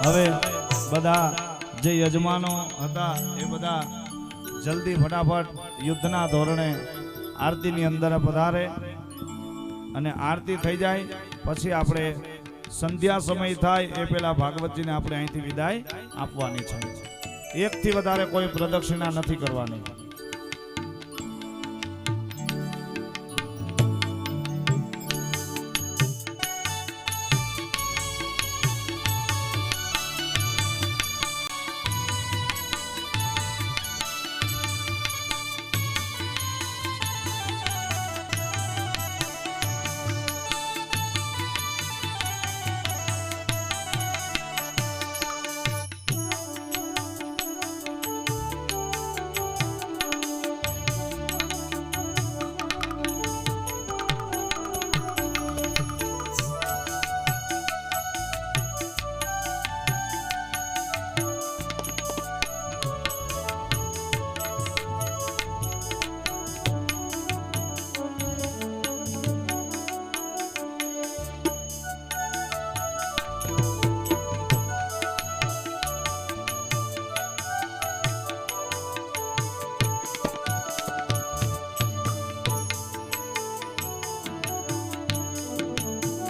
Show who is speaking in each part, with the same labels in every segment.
Speaker 1: હવે બધા જે યજમાનો હતા એ બધા જલ્દી ફટાફટ યુદ્ધના ધોરણે આરતીની અંદર પધારે અને આરતી થઈ જાય પછી આપણે સંધ્યા સમય થાય એ પહેલા ભાગવતજીને આપણે અહીંથી વિદાય આપવાની છે. એકથી વધારે કોઈ પ્રદક્ષિણા નથી કરવાની.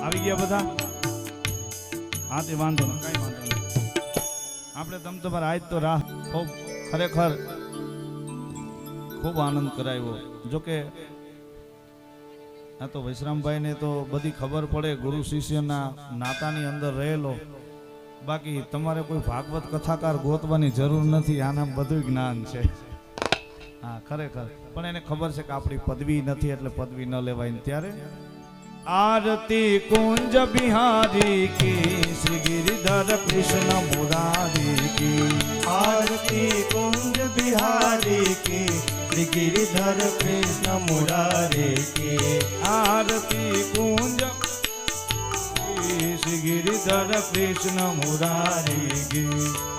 Speaker 1: આવી ગયા બધા? હા તે વાંધો નહીં, કઈ વાંધો નહીં. આપણે તમ તમારા આજ તો રાહ ખૂબ ખરેખર ખૂબ આનંદ કરાવ્યો. જોકે આ તો વિશ્રામભાઈ ને તો બધી ખબર પડે ગુરુ શિષ્યના નાતાની અંદર રહેલો. બાકી તમારે કોઈ ભાગવત કથાકાર ગોતવાની જરૂર નથી, આના બધું જ્ઞાન છે. હા ખરેખર, પણ એને ખબર છે કે આપણી પદવી નથી એટલે પદવી ન લેવાય. ત્યારે आरती कुंज बिहारी की श्री गिरिधर कृष्ण मुरारी की
Speaker 2: आरती कुंज बिहारी की श्री गिरिधर कृष्ण मुरारी की
Speaker 1: आरती कुंज श्री गिरिधर कृष्ण मुरारी की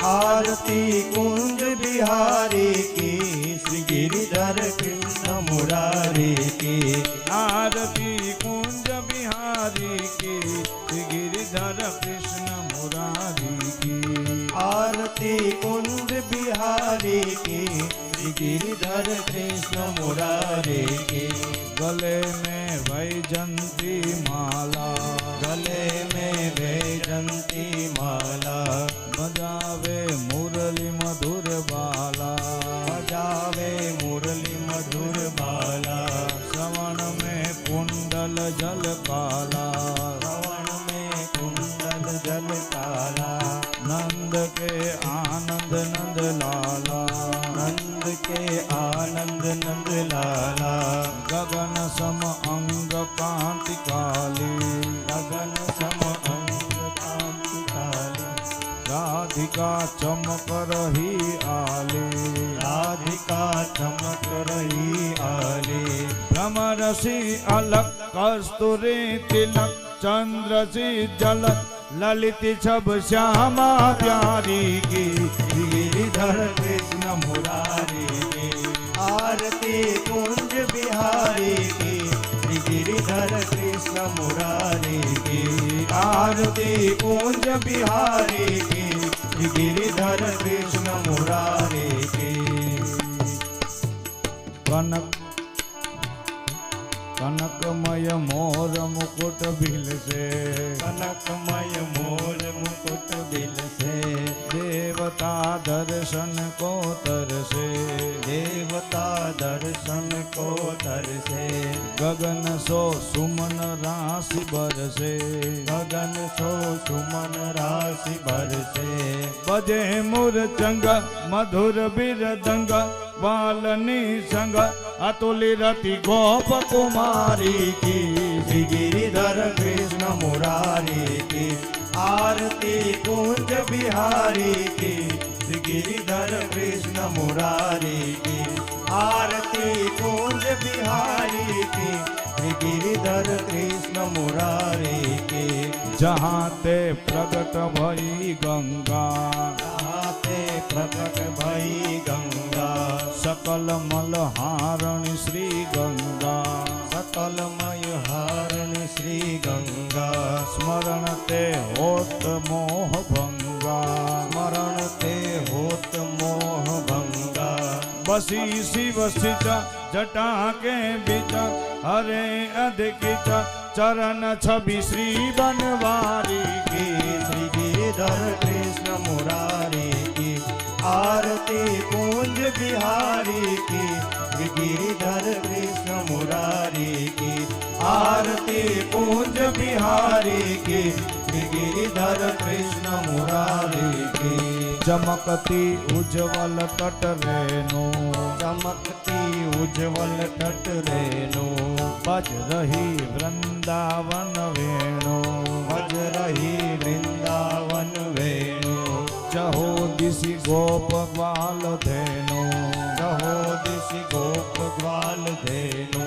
Speaker 2: आरती कुंज बिहारी की श्री गिरिधर कृष्ण मुरारी की
Speaker 1: आरती कुंज बिहारी की श्री गिरिधर कृष्ण मुरारी की
Speaker 2: आरती कुंज बिहारी की श्री गिरिधर कृष्ण मुरारी की
Speaker 1: गले में वैजंती माला
Speaker 2: गले में वैजंती माला
Speaker 1: बजावे मुरली मधुर बाला
Speaker 2: बजावे मुरली मधुर बाला
Speaker 1: श्रवण में कुंडल जल काला
Speaker 2: श्रवण में कुंडल जल काला
Speaker 1: नंद के आनंद नंद लाला
Speaker 2: नंद के आनंद नंद लाला
Speaker 1: गगन सम अंग कांति काली
Speaker 2: गगन सम अंग कांति काली
Speaker 1: राधिका चमक रही आली
Speaker 2: राधिका चमक रही आली
Speaker 1: भ्रमरसी अलक कस्तूरी तिलक चंद्र सी जलक ललित छब श्यामा प्यारी की
Speaker 2: गिरिधर कृष्ण मुरारी की आरती कुंज बिहारी की गिरिधर कृष्ण मुरारी की आरती कुंज बिहारी की गिरिधर कृष्ण मुरारी की
Speaker 1: कनक कनकमय मोर मुकुट बिल से
Speaker 2: कनकमय मोर मुकुट बिल से
Speaker 1: देवता दर्शन को तरसे
Speaker 2: देवता दर्शन को तरसे
Speaker 1: गगन सो सुमन राशि बरसे
Speaker 2: गगन सो सुमन राशि बरसे
Speaker 1: बजे मुरचंग मधुर बिरदंग बालनी संग अतुली रति गोप कुमारी की
Speaker 2: श्री गिरिधर कृष्ण मुरारी की आरती कुंज बिहारी की श्री गिरिधर कृष्ण मुरारी की आरती कुंज बिहारी की श्री गिरिधर कृष्ण मुरारी की
Speaker 1: जहाँ ते प्रगट भई गंगा
Speaker 2: ते प्रकट भई गंगा
Speaker 1: सकल मलहारणी श्री गंगा
Speaker 2: सकलमय हारण श्री गंगा
Speaker 1: स्मरण ते होत मोह भंगा वसी शिव सिच जटा के बीच हरे अधिकिच चरण छवि श्री बनवारी
Speaker 2: की श्री गिरिधर कृष्ण मुरारी की आरती कुंज बिहारी की श्री गिरिधर कृष्ण मुरारी की आरती कुंज बिहारी की श्री गिरिधर कृष्ण मुरारी की
Speaker 1: चमकती उज्जवल तट रेणु
Speaker 2: चमकती उज्जवल तट रेणु
Speaker 1: बज रही वृंदावन वेणु
Speaker 2: बज रही वृंदावन वेणु
Speaker 1: चहो दिशि गोप ग्वाल धेनु
Speaker 2: कहो दिशि गोप ग्वाल धेनु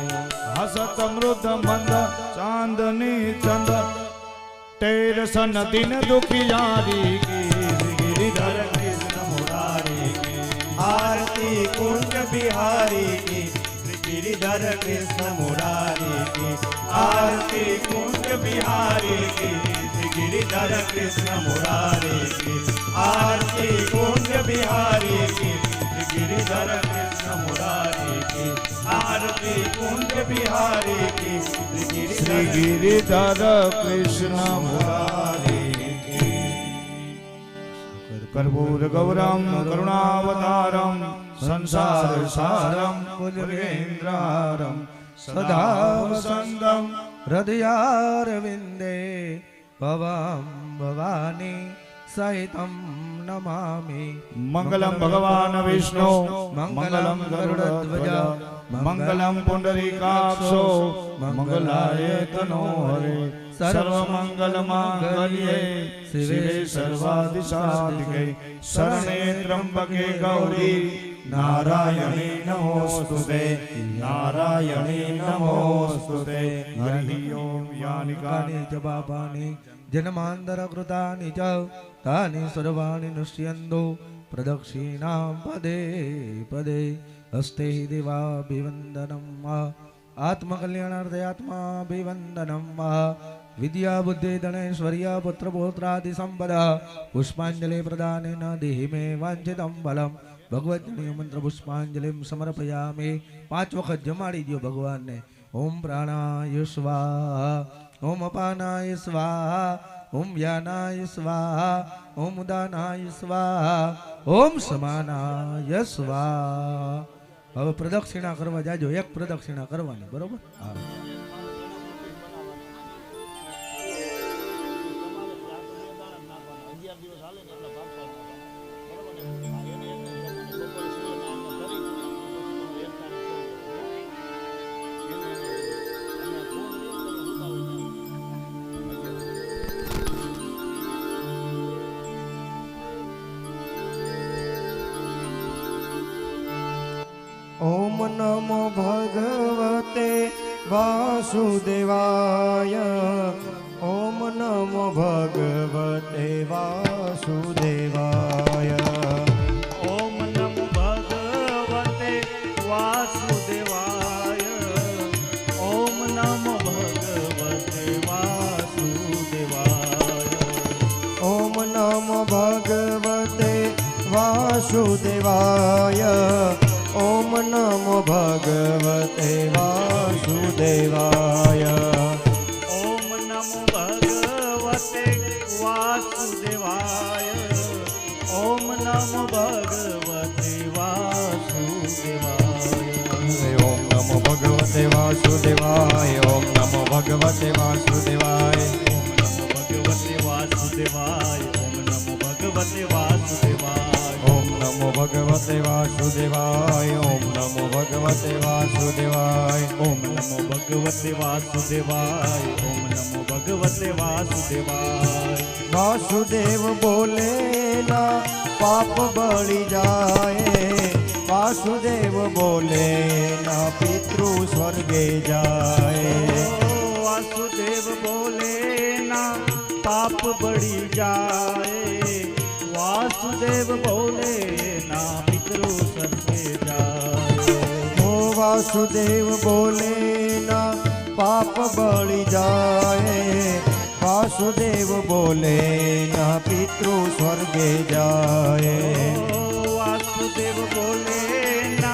Speaker 1: हसत मृद मंद चांदनी चंद तेर सन दिन दुखियारी की
Speaker 2: गिरिधर कृष्ण मुरारी की आरती कुंज बिहारी की गिरिधर कृष्ण मुरारी की आरती कुंज बिहारी की गिरिधर कृष्ण मुरारी की आरती कुंज बिहारी की गिरिधर कृष्ण मुरारी की आरती कुंज बिहारी की
Speaker 1: श्री गिरिधर कृष्ण मुरारी कर्पूर गौरम करुणावतारम संसार सारम भुजगेन्द्रारम सदा वसंतम
Speaker 3: हृदयारविन्दे भवां भवानी सहितं नमामि
Speaker 1: मंगलम भगवान विष्णु मंगलम गरुड़ध्वज मंगलम पुंडरीकाक्षो मंगलाय तनो हरे सर्वमंगल मांगल्ये शिवे सर्वादिसाधिके शरणे त्र्यंबके गौरी नारायणी नमोस्तुते नारायणी नमोस्तुते हरि ओम यानि
Speaker 3: कानि च पापानि जन्मान्तरकृतानि च तानि सर्वाणि नश्यन्तु प्रदक्षिणां पदे पदे हस्ते देवाभिवन्दनं आत्मकल्याणार्थे आत्माभिवन्दनं विद्या बुद्धि धनेश्वर्य पुत्रपौत्रादि संपदा पुष्पांजलि प्रदानेन देहि मे वांछितं फलम् भगवद्गीता मंत्र पुष्पांजलिं समर्पयामि 5 वखत जमाड़ी दियो भगवान ने ओम प्राणाय स्वाहा ओम अपानाय स्वाहा ओम व्यानाय स्वाहा ओम उदानाय स्वाहा ओम समानाय स्वाहा હવે પ્રદક્ષિણા કરવા જાજો એક પ્રદક્ષિણા કરવાની બરોબર હા
Speaker 2: ओम नमो भगवते वासुदेवाय ओम नमो भगवते वासुदेवाय
Speaker 4: ओम नमो भगवते वासुदेवाय ओम नमो भगवते वासुदेवाय
Speaker 2: ओम नमो भगवते वासुदेवाय ओम नमो भगवते वासुदेवाय
Speaker 4: ओम नमो भगवते वासुदेवाय ओम नमो भगवते वासुदेवाय
Speaker 2: ओम नमो भगवते वासुदेवाय ओम नमो भगवते वासुदेवाय
Speaker 4: ओम नमो भगवते वासुदेवाय ओम नमो भगवते वासुदेवाय
Speaker 2: ओम नमो भगवते वासुदेवाय
Speaker 4: ओम नमो भगवते वासुदेवाय
Speaker 2: वासुदेव बोले ना पाप बळी जाए वासुदेव बोले ना पितृ स्वर्गे जाए
Speaker 4: वासुदेव बोले ना पाप बड़ी जाए वासुदेव बोले ना पितृ स्वर्गे जाए
Speaker 2: ओ वासुदेव बोले ना पाप बळी जाए वासुदेव बोले ना पितृ स्वर्गे जाए
Speaker 4: वासुदेव बोले ना